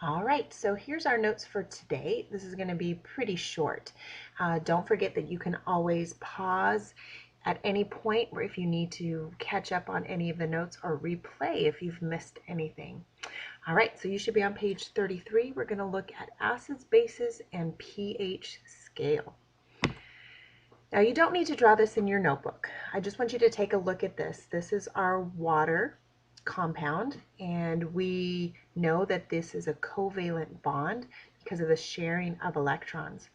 All right, so here's our notes for today. This is going to be pretty short. Don't forget that you can always pause at any point where if you need to catch up on any of the notes or replay if you've missed anything. All right, so you should be on page 33. We're going to look at acids, bases, and pH scale. Now you don't need to draw this in your notebook. I just want you to take a look at this. This is our water compound, and we know that this is a covalent bond because of the sharing of electrons.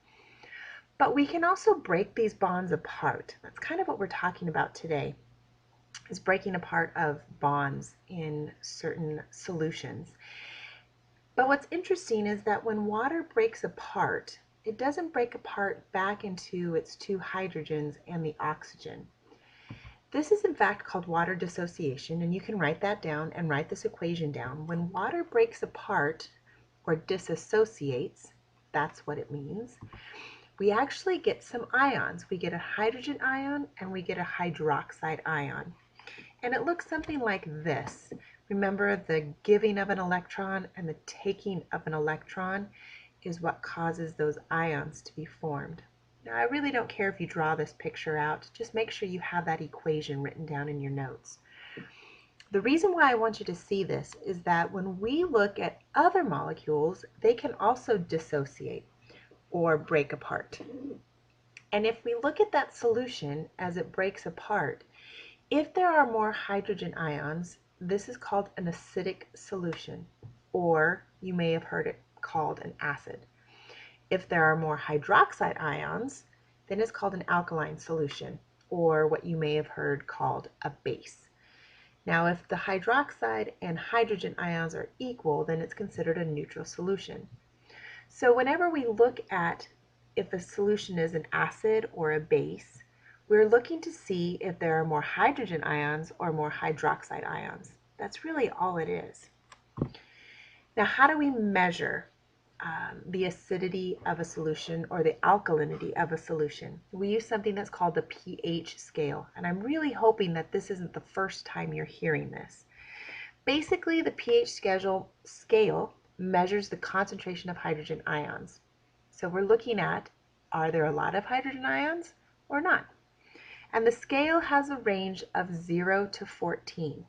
But we can also break these bonds apart. That's kind of what we're talking about today, is breaking apart of bonds in certain solutions. But what's interesting is that when water breaks apart, it doesn't break apart back into its two hydrogens and the oxygen. This is in fact called water dissociation, and you can write that down and write this equation down. When water breaks apart or disassociates, that's what it means, we actually get some ions. We get a hydrogen ion and we get a hydroxide ion. And it looks something like this. Remember, the giving of an electron and the taking of an electron is what causes those ions to be formed. Now, I really don't care if you draw this picture out. Just make sure you have that equation written down in your notes. The reason why I want you to see this is that when we look at other molecules, they can also dissociate or break apart. And if we look at that solution as it breaks apart, if there are more hydrogen ions, this is called an acidic solution, or you may have heard it called an acid. If there are more hydroxide ions, then it's called an alkaline solution, or what you may have heard called a base. Now, if the hydroxide and hydrogen ions are equal, then it's considered a neutral solution. So whenever we look at if a solution is an acid or a base, we're looking to see if there are more hydrogen ions or more hydroxide ions. That's really all it is. Now, how do we measure the acidity of a solution or the alkalinity of a solution? We use something that's called the pH scale, and I'm really hoping that this isn't the first time you're hearing this. Basically, the pH scale measures the concentration of hydrogen ions. So we're looking at, are there a lot of hydrogen ions or not? And the scale has a range of 0 to 14.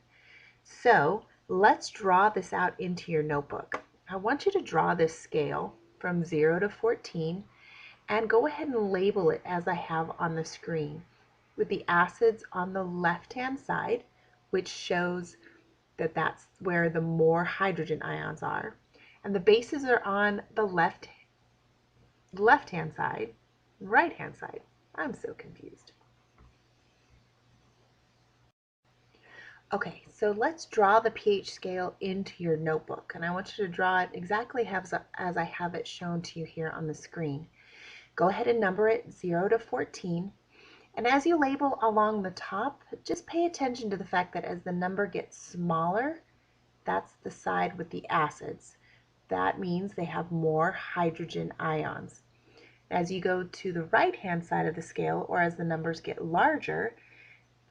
So let's draw this out into your notebook. I want you to draw this scale from 0 to 14 and go ahead and label it as I have on the screen, with the acids on the left-hand side, which shows that that's where the more hydrogen ions are, and the bases are on the left-hand side, right-hand side. I'm so confused. Okay, so let's draw the pH scale into your notebook, and I want you to draw it exactly as I have it shown to you here on the screen. Go ahead and number it 0 to 14, and as you label along the top, just pay attention to the fact that as the number gets smaller, that's the side with the acids. That means they have more hydrogen ions. As you go to the right-hand side of the scale, or as the numbers get larger,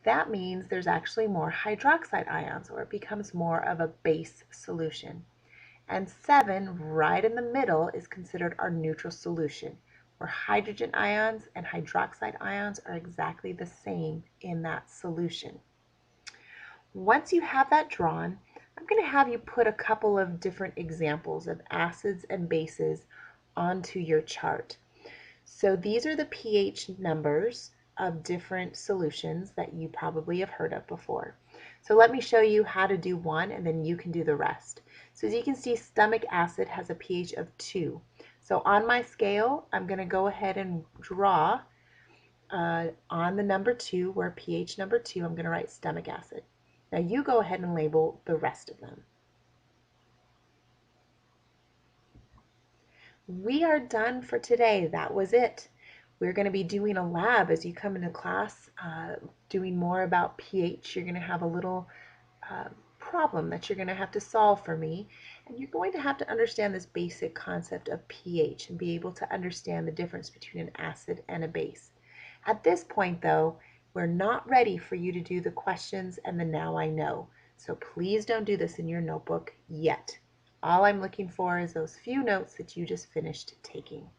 that means there's actually more hydroxide ions, or it becomes more of a base solution. And 7, right in the middle, is considered our neutral solution, where hydrogen ions and hydroxide ions are exactly the same in that solution. Once you have that drawn, I'm going to have you put a couple of different examples of acids and bases onto your chart. So these are the pH numbers of different solutions that you probably have heard of before. So let me show you how to do one, and then you can do the rest. So as you can see, stomach acid has a pH of 2. So on my scale, I'm going to go ahead and draw on the number 2, where pH number 2, I'm going to write stomach acid. Now you go ahead and label the rest of them. We are done for today. That was it. We're going to be doing a lab as you come into class, doing more about pH. You're going to have a little problem that you're going to have to solve for me, and you're going to have to understand this basic concept of pH and be able to understand the difference between an acid and a base. At this point, though, we're not ready for you to do the questions and the now I know, so please don't do this in your notebook yet. All I'm looking for is those few notes that you just finished taking.